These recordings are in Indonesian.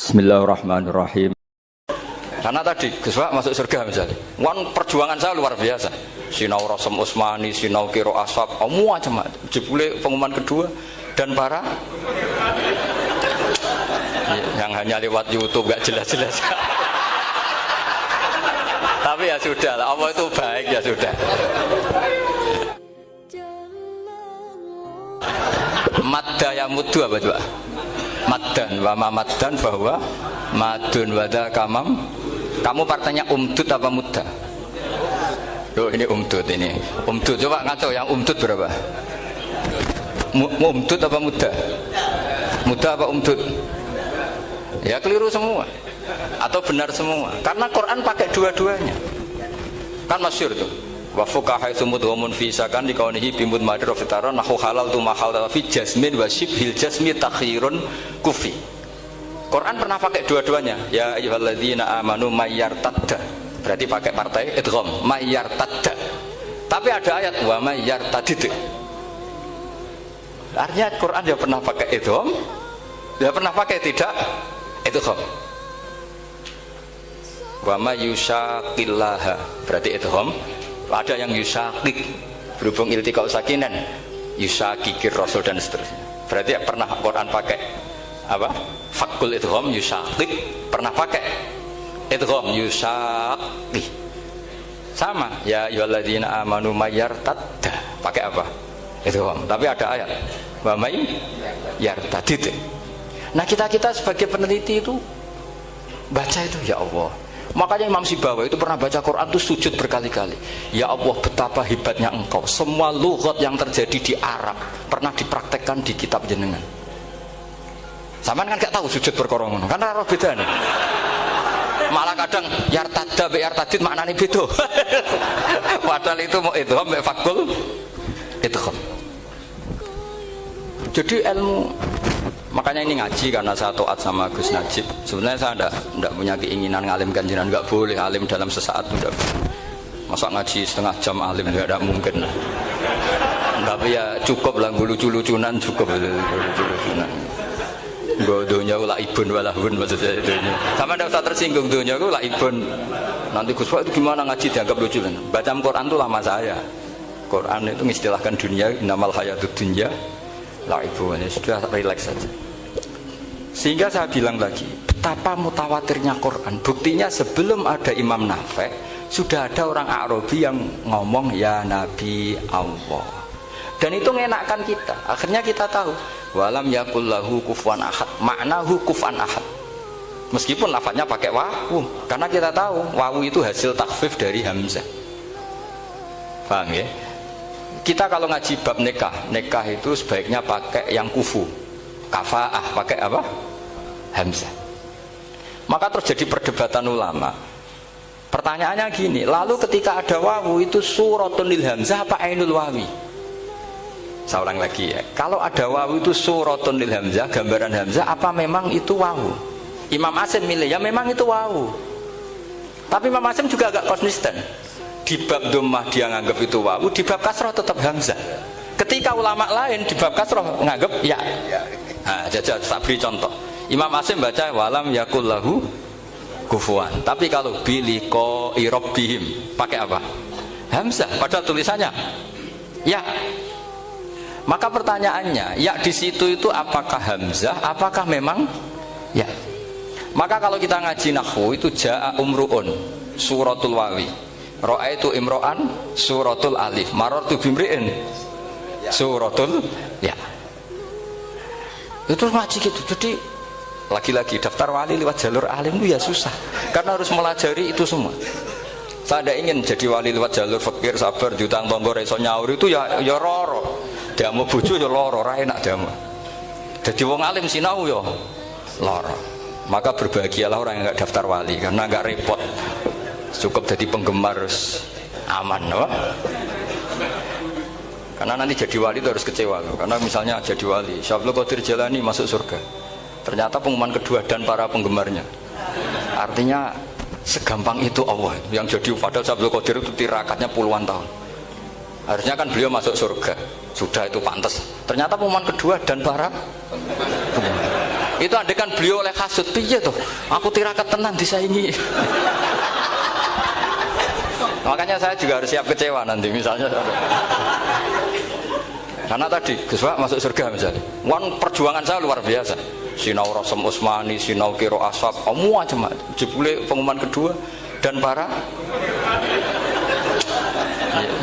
Bismillahirrahmanirrahim. Karena tadi Gus Pak masuk surga misalnya, perjuangan saya luar biasa. Sinau Rasem Usmani, sinau Kiro Asap, macam-macam. Jebule pengumuman kedua dan para yang hanya lewat YouTube gak jelas-jelas. Tapi ya sudah lah, Allah itu baik ya sudah. Madda yang mudu apa coba? Maddan wa ma maddan bahwa madun wada kamam. Kamu partainya umdud apa mudda? Loh ini umdud ini. Umdud coba ngaco yang umdud berapa? Umdud apa mudda? Mudda apa umdud? Ya keliru semua. Atau benar semua. Karena Quran pakai dua-duanya. Kan masyhur tuh. Wa fuqaha sumudhumun fi sakan di kaunihi bimud madir fitaran nahu halal tu mahal fi jasmin wa shibhil jasmi takhirun kufi. Quran pernah pakai dua-duanya. Ya ayyuhalladzina amanu mayyartadda. Berarti pakai partai idgham, mayyartadda. Tapi ada ayat wa mayyartadid. Artinya Quran dia pernah pakai idgham, dia pernah pakai tidak idgham. Wa mayyushaqillaha berarti idgham. Ada yang yusakik berhubung iltiqa sakinan yusakikir rasul dan seterusnya. Berarti pernah Quran pakai apa? Fakul idgham yusakik, pernah pakai idgham yusakik. Sama ya ayyuhalladzina amanu mayyartadda pakai apa? Idgham. Tapi ada ayat wa may yartadid. Nah, kita sebagai peneliti itu baca itu ya Allah. Makanya Imam Sibawa itu pernah baca Quran itu sujud berkali-kali. Ya Allah, betapa hebatnya engkau. Semua lughat yang terjadi di Arab pernah dipraktekkan di kitab jenengan. Sampean kan gak tahu sujud perkara ngono. Karena roh beda nih. Malah kadang yartadda be yartadid maknane beda. Padahal itu mau idgham be fakul idgham. Jadi ilmu. Makanya ini ngaji karena saya taat sama Gus Najib. Sebenarnya saya enggak punya keinginan ngalimkan jenengan, enggak boleh alim dalam sesaat itu enggak. Masa ngaji setengah jam alim enggak mungkin. Tapi ya cukup lah lucu-lucunan cukup lucu-lucunan. Donya ula ibun walahun maksud saya donya. Sama enggak usah tersinggung donya ula ibun. Nanti Gus Pak itu gimana ngaji dianggap lucu kan? Baca Quran itu lama saya. Quran itu mengistilahkan dunia innamal hayatud dunya laibu, sudah relax saja. Sehingga saya bilang lagi, betapa mutawatirnya Quran. Buktinya sebelum ada Imam Nafi' sudah ada orang Arabi yang ngomong ya Nabi Allah. Dan itu mengenakkan kita. Akhirnya kita tahu walam yakul lahu kufuwan ahad. Maknahu kufuwan ahad. Meskipun lafadznya pakai wawu, karena kita tahu wawu itu hasil takhfif dari hamzah. Paham ya? Kita kalau ngaji bab nikah itu sebaiknya pakai yang kufu, kafaah, pakai apa? Hamzah. Maka terjadi perdebatan ulama. Pertanyaannya gini, lalu ketika ada wawu itu suratun lil hamzah apa ainul wawi? Saya ulang lagi ya. Kalau ada wawu itu suratun lil hamzah, gambaran hamzah, apa memang itu wawu? Imam Asim milih ya memang itu wawu. Tapi Imam Asim juga agak konsisten. Di bab dhammah dia nganggap itu wawu, di bab kasroh tetap hamzah. Ketika ulama lain di bab kasroh nganggap ya. Nah, jajal saya beri contoh. Imam Asim baca walam yakul lahu kufuwan. Tapi kalau biliko irobbihim pakai apa? Hamzah. Padahal tulisannya ya. Maka pertanyaannya, ya di situ itu apakah hamzah? Apakah memang ya? Maka kalau kita ngaji nahwu itu jaa umruun suratul wawi. Ra'aitu imro'an suratul alif, marartu bimri'in suratul ya. Itu ngaji gitu. Jadi lagi-lagi daftar wali lewat jalur alim itu ya susah, karena harus melajari itu semua. Saya tidak ingin jadi wali lewat jalur fakir sabar diutang tonggo reso nyaur itu ya loro. Dia mau bojo ya loro, ra enak dia. Jadi wong alim sinau ya loro. Maka berbahagialah orang yang enggak daftar wali karena enggak repot. Cukup jadi penggemar aman, no? Karena nanti jadi wali itu harus kecewa, no? Karena misalnya jadi wali, Syablu Qadir Jalani masuk surga, ternyata pengumuman kedua dan para penggemarnya. Artinya segampang itu Allah yang jadi. Padahal Syablu Qadir itu tirakatnya puluhan tahun. Harusnya kan beliau masuk surga, sudah itu pantas. Ternyata pengumuman kedua dan para penggemar. Itu andekan beliau oleh hasud, piye tuh? Aku tirakat tenan disaingi. Makanya saya juga harus siap kecewa nanti misalnya. Karena tadi Gus Pak masuk surga misalnya. Perjuangan saya luar biasa. Sinau Rasem Usmani, sinau Kiro Aswab, semua cuma jebule pengumuman kedua dan para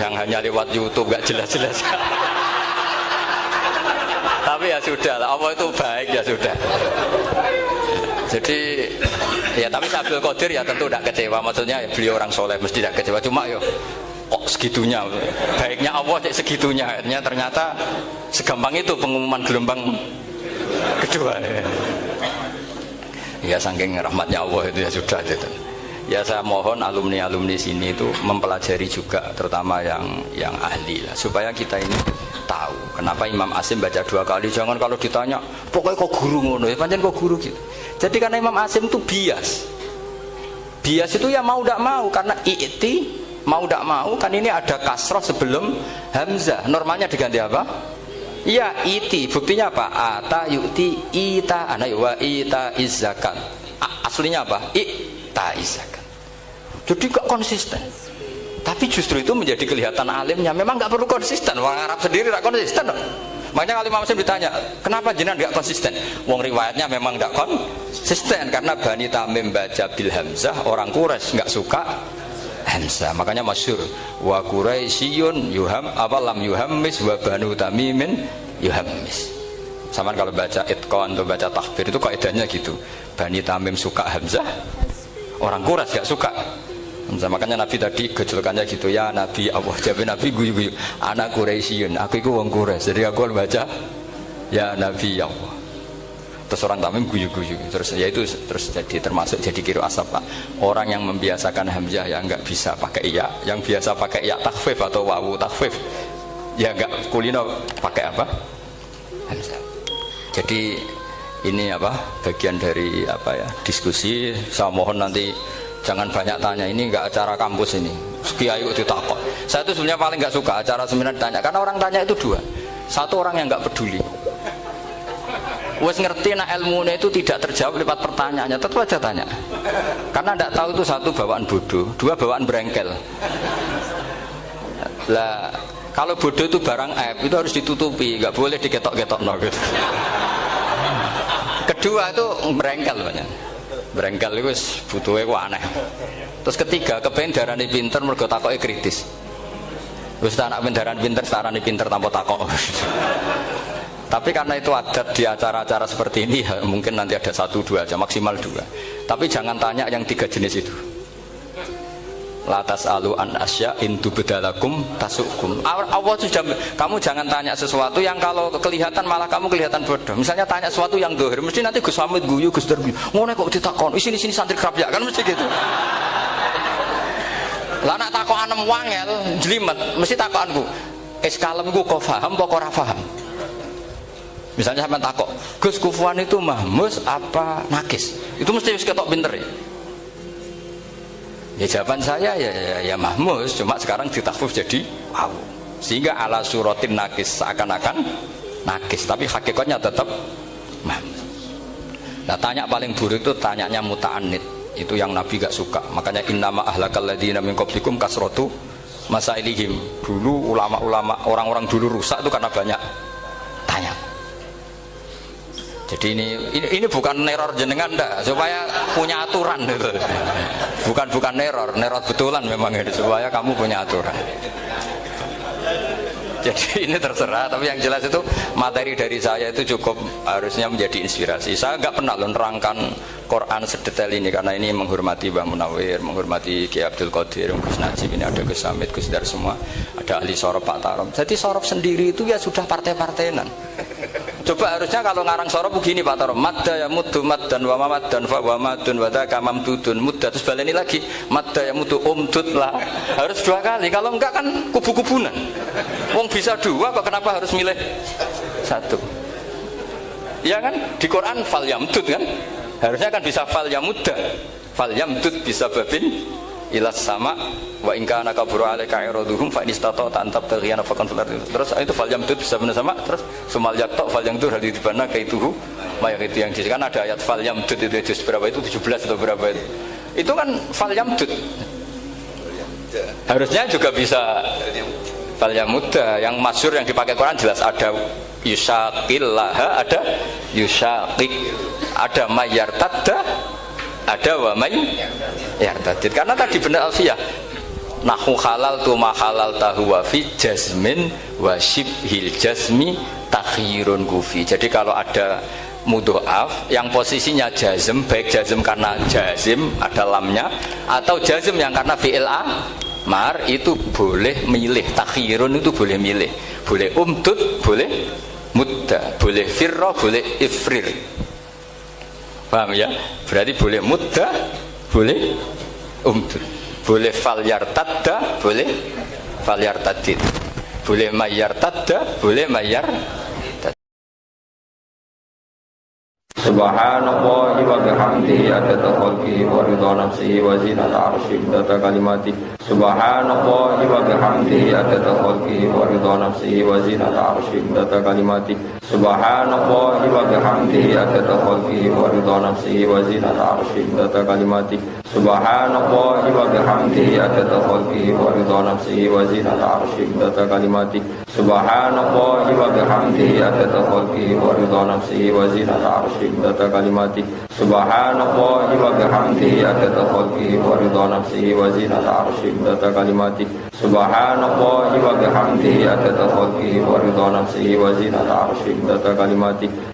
yang hanya lewat YouTube gak jelas-jelas. Tapi ya sudah lah, Allah itu baik ya sudah. Jadi ya tapi Abdul Qadir ya tentu tidak kecewa, maksudnya ya, beliau orang soleh mesti tidak kecewa, cuma yo kok segitunya baiknya Allah segitunya, akhirnya ternyata segampang itu pengumuman gelombang kedua. Ya saking rahmatnya Allah itu ya sudah gitu. Ya saya mohon alumni-alumni sini itu mempelajari juga, terutama yang ahli lah, supaya kita ini tahu kenapa Imam Asim baca 2 kali. Jangan kalau ditanya pokoknya kok guru ngono ya, pancen kok guru gitu. Jadi karena Imam Asim itu bias itu ya mau tidak mau, karena mau tidak mau kan ini ada kasroh sebelum hamzah, normalnya diganti apa? Iya iti, buktinya apa? Ata yu'ti ita ana wa ita izzakat. Aslinya apa? Ita izzakat. Jadi gak konsisten. Tapi justru itu menjadi kelihatan alimnya. Memang gak perlu konsisten. Orang Arab sendiri gak konsisten. Makanya kalau Imam Asim ditanya, kenapa jenengan gak konsisten? Wong riwayatnya memang gak konsisten karena Bani Tamim baca bil hamzah, orang Quraisy gak suka hamzah. Makanya masyhur wa Quraisyun lam yuhammis wa Banu Tamimin yuhammis. Sama kalau baca itqan atau baca takbir itu kaidahnya gitu. Bani Tamim suka hamzah, orang Quraisy gak suka hamzah. Makanya Nabi tadi gejolkannya gitu, ya Nabi Allah, jawab Nabi guyu-guyu, anak Quraisyun, aku itu wong Quraisy, jadi aku baca ya Nabi Allah. Terus orang Tamim guyu-guyu, terus ya itu terus jadi termasuk jadi kiro asap Pak. Orang yang membiasakan hamzah ya nggak bisa pakai iya, yang biasa pakai iya takhfif atau wawu takhfif ya nggak kulino pakai apa hamzah. Jadi ini apa bagian dari apa ya diskusi. Saya mohon nanti jangan banyak tanya, ini nggak acara kampus ini. Kiai itu ditakok. Saya itu sebenarnya paling nggak suka acara seminar ditanya, karena orang tanya itu dua. Satu orang yang nggak peduli. Wes ngerti nak ilmunya itu tidak terjawab lewat pertanyaannya, tetap aja tanya. Karena tidak tahu itu satu bawaan bodoh, dua bawaan berengkel. Lah kalau bodoh itu barang aib itu harus ditutupi, nggak boleh diketok-ketok no gitu. Kedua itu berengkel banyak. Berengkel itu butuhnya kok aneh. Terus ketiga kepengen darani pinter mergo takoke kritis. Wis tak anak darani pinter, darani pinter tanpa takok. Tapi karena itu adat di acara-acara seperti ini ya, mungkin nanti ada 1-2 aja, maksimal 2. Tapi jangan tanya yang 3 jenis itu. Latas alu an asya intu bedalakum tasukum. Allah sudah, kamu jangan tanya sesuatu yang kalau kelihatan malah kamu kelihatan bodoh. Misalnya tanya sesuatu yang dohir, mesti nanti Gus Hamid guyu, Gus Darbi ngono kok ditakon, sini santri kerap ya kan mesti gitu. Lah nak takokan wangel jlimet, mesti takokanku es kalemku kok paham apa ora paham. Misalnya sampean takok, Gus kufuan itu mahmus apa nakis? Itu mesti wis ketok pinter ya. Ya jawaban saya ya mahmus, cuma sekarang ditakhfif jadi wow. Sehingga ala suratin nakis, seakan-akan nakis, tapi hakikatnya tetap mahmus. Nah tanya paling buruk itu tanyanya muta'anid, itu yang Nabi gak suka. Makanya innama ahlakal ladzina min qablikum kasratu masailihim. Dulu ulama-ulama, orang-orang dulu rusak itu karena banyak tanya. Jadi ini bukan neror jenengan dah, supaya punya aturan gitu. Bukan neror betulan memang itu, supaya kamu punya aturan. Jadi ini terserah, tapi yang jelas itu materi dari saya itu cukup harusnya menjadi inspirasi. Saya nggak pernah nerangkan Quran sedetail ini karena ini menghormati Mbah Munawir, menghormati Kiai Abdul Qadir, Gus Najib, ini ada Gus Hamid, Gus Dar semua, ada ahli sorof Pak Tarom. Jadi sorof sendiri itu ya sudah partai-partainan. Coba harusnya kalau ngarang sorof begini Pak Tarom, madda ya muddu maddan wa mamaddan fa wa madun wa dzaka mamdudun mudda, terus baleni lagi madda ya muddu umdud lah. Harus 2 kali, kalau enggak kan kubu-kubunan. Wong bisa 2 kok kenapa harus milih 1? Ya kan di Quran fal yamdud kan, harusnya kan bisa fal yamudda, fal yamdud bisa babin ilas sama wa in kana kaburu alaika iraduhum fa inistata ta'antab taghiyana faqan fil ardi. Terus itu fal yamdud bisa benar sama, terus sumal yakta fal yamdur hal dibana kaituhu Mayang itu yang kan ada ayat fal yamdud itu juz berapa itu 17 atau berapa itu. Itu kan fal yamdud. Harusnya juga bisa fal yamudda. Yang masyhur yang dipakai Quran jelas ada yusaqillaha, ada yusaqik, ada mayyartadda, ada wa may yartadid. Karena tadi benar alfiyah. Nahu halal tu ma halal tahu wa fi jazmin wa shibhil jazmi takhirun kufi. Jadi kalau ada mudhoaf yang posisinya jazm, baik jazm karena jazim ada lamnya atau jazm yang karena fi'il amar, itu boleh milih. Takhirun itu boleh milih, boleh umdud, boleh mudda, boleh firra, boleh ifrir. Paham ya? Berarti boleh mudda, boleh umdud, boleh fal yartadda, boleh fal yartadid, boleh mayyartadda, boleh mayyar. Subhanallah wa bihamdihi adada khalqihi wa ridha nafsihi wa zinata arsyihi adada kalimatihi. Subhanallah wa bihamdihi adada khalqihi wa ridha nafsihi wa zinata arsyihi adada kalimatihi. Subhanallah wa bihamdihi adada khalqihi wa ridha nafsihi wa zinata arsyihi adada kalimatihi. Subhanallah wa bihamdihi adada khalqihi wa ridha nafsihi wa zinata arsyihi adada kalimatihi. Subhanallah wa bihamdihi adada khalqihi wa ridha nafsihi wa zinata arsyihi adada kalimatihi. Subhanallah wa bihamdihi adada khalqihi wa ridha nafsihi wa zinata arsyihi adada kalimatihi. Subhanallah wa bihamdihi adada khalqihi wa ridha nafsihi wa zinata arsyihi adada kalimatihi.